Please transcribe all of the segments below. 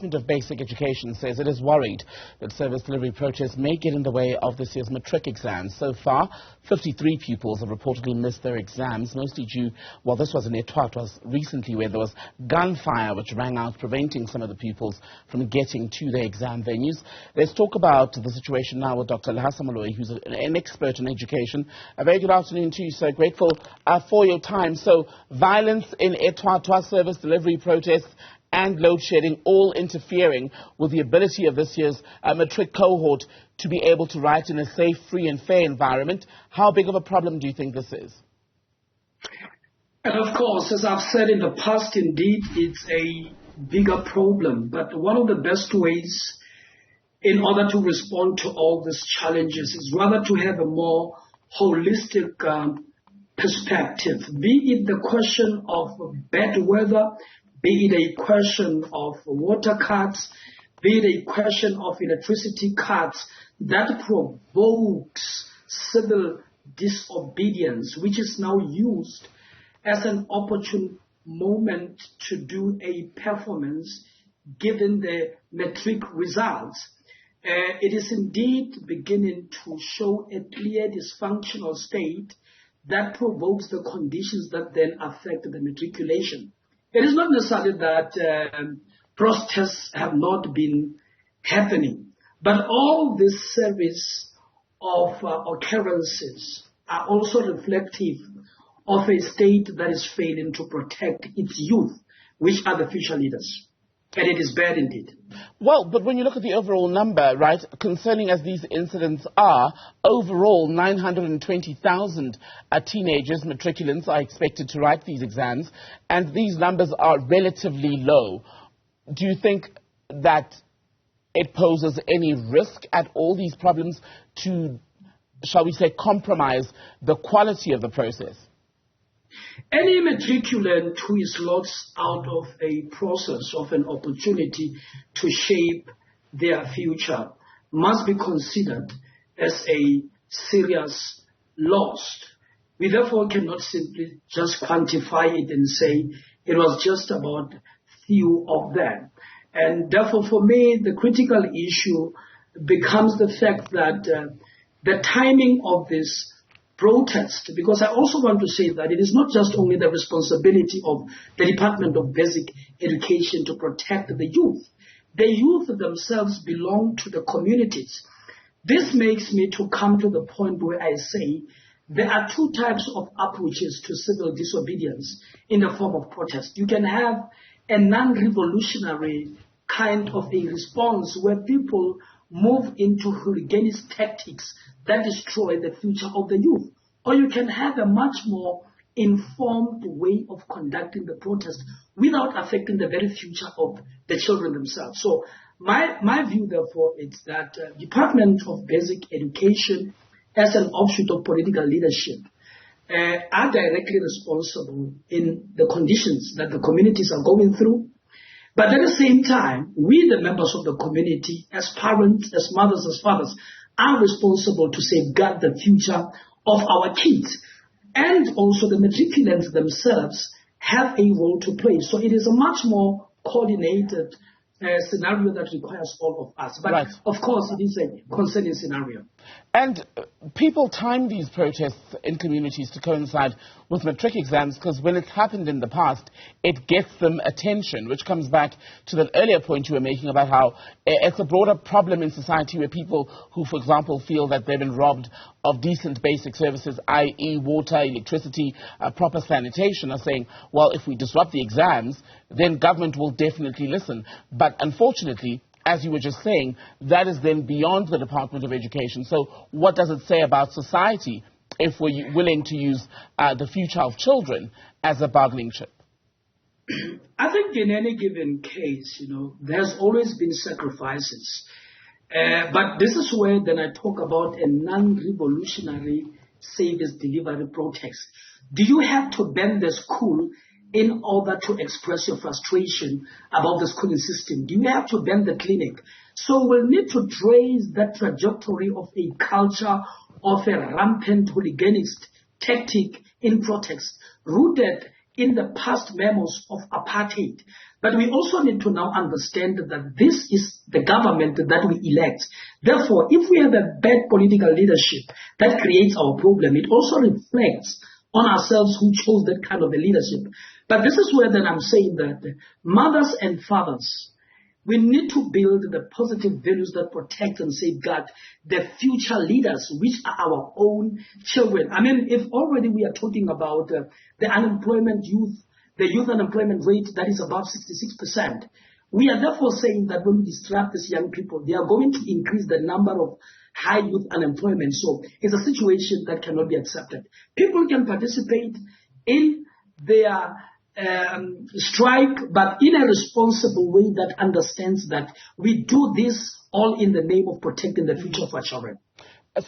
Department of Basic Education says it is worried that service delivery protests may get in the way of this year's matric exams. So far, 53 pupils have reportedly missed their exams, mostly due, well, this was in Etwa, it was recently where there was gunfire which rang out, preventing some of the pupils from getting to their exam venues. Let's talk about the situation now with Dr. Lehasa, who's an expert in education. A very good afternoon to you, sir. Grateful for your time. So, violence in Etwa service delivery protests and load shedding all interfering with the ability of this year's matric cohort to be able to write in a safe, free and fair environment. How big of a problem do you think this is? And of course, as I've said in the past, indeed, it's a bigger problem. But one of the best ways in order to respond to all these challenges is rather to have a more holistic perspective, be it the question of bad weather, be it a question of water cuts, be it a question of electricity cuts that provokes civil disobedience, which is now used as an opportune moment to do a performance given the matric results. It is indeed beginning to show a clear dysfunctional state that provokes the conditions that then affect the matriculation. It is not necessarily that protests have not been happening, but all this series of occurrences are also reflective of a state that is failing to protect its youth, which are the future leaders. And it is bad indeed. Well, but when you look at the overall number, right, concerning as these incidents are, overall 920,000 teenagers, matriculants, are expected to write these exams, and these numbers are relatively low. Do you think that it poses any risk at all, these problems, to, shall we say, compromise the quality of the process? Any matriculant who is lost out of a process of an opportunity to shape their future must be considered as a serious loss. We therefore cannot simply just quantify it and say it was just about few of them. And therefore for me the critical issue becomes the fact that the timing of this protest, because I also want to say that it is not just only the responsibility of the Department of Basic Education to protect the youth. The youth themselves belong to the communities. This makes me to come to the point where I say there are two types of approaches to civil disobedience in the form of protest. You can have a non-revolutionary kind of a response where people move into hooliganist tactics that destroy the future of the youth. Or you can have a much more informed way of conducting the protest without affecting the very future of the children themselves. So my view, therefore, is that Department of Basic Education, as an offshoot of political leadership, are directly responsible in the conditions that the communities are going through. But at the same time, we, the members of the community, as parents, as mothers, as fathers, are responsible to safeguard the future of our kids. And also the matriculants themselves have a role to play. So it is a much more coordinated scenario that requires all of us. But right. Of course, it is a concerning scenario. And people time these protests in communities to coincide with matric exams because when it's happened in the past, it gets them attention, which comes back to the earlier point you were making about how it's a broader problem in society where people who, for example, feel that they've been robbed of decent basic services, i.e. water, electricity, proper sanitation, are saying, well, if we disrupt the exams, then government will definitely listen. But unfortunately, as you were just saying, that is then beyond the Department of Education. So what does it say about society if we're willing to use the future of children as a bargaining chip? I think in any given case, there's always been sacrifices. But this is where then I talk about a non-revolutionary service delivery protest. Do you have to bend the school in order to express your frustration about the schooling system? Do you have to bend the clinic? So we'll need to trace that trajectory of a culture of a rampant hooliganist tactic in protest, rooted in the past memos of apartheid But we also need to now understand that this is the government that we elect. Therefore, if we have a bad political leadership that creates our problem, it also reflects on ourselves who chose that kind of a leadership. But this is where then I'm saying that mothers and fathers, we need to build the positive values that protect and safeguard the future leaders, which are our own children. I mean, if already we are talking about the unemployment youth, the youth unemployment rate that is above 66%, we are therefore saying that when we distract these young people, they are going to increase the number of high youth unemployment. So it's a situation that cannot be accepted. People can participate in their strike, but in a responsible way that understands that we do this all in the name of protecting the future of our children.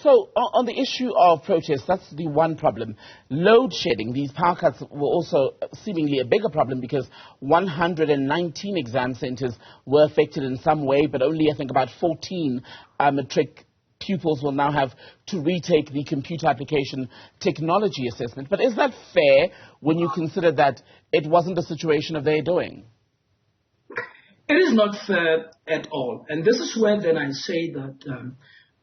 So on the issue of protests, that's the one problem. Load shedding, these power cuts were also seemingly a bigger problem because 119 exam centers were affected in some way, but only I think about 14 matric pupils will now have to retake the computer application technology assessment. But is that fair when you consider that it wasn't a situation of their doing? It is not fair at all. And this is where then I say that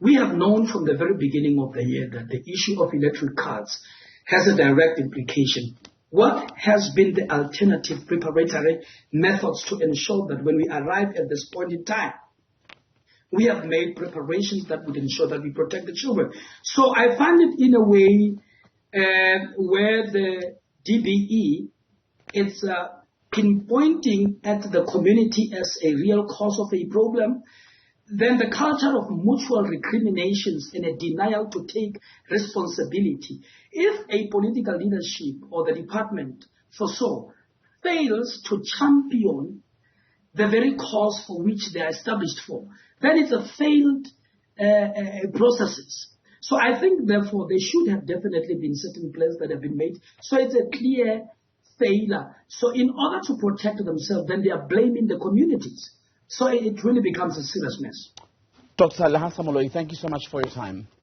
we have known from the very beginning of the year that the issue of electric cards has a direct implication. What has been the alternative preparatory methods to ensure that when we arrive at this point in time, we have made preparations that would ensure that we protect the children. So I find it in a way where the DBE is pinpointing at the community as a real cause of a problem. Then the culture of mutual recriminations and a denial to take responsibility. If a political leadership or the department for so fails to champion the very cause for which they are established for, then it's a failed processes. So I think, therefore, there should have definitely been certain plans that have been made. So it's a clear failure. So in order to protect themselves, then they are blaming the communities. So it really becomes a serious mess. Dr. Lehasa Moloi, thank you so much for your time.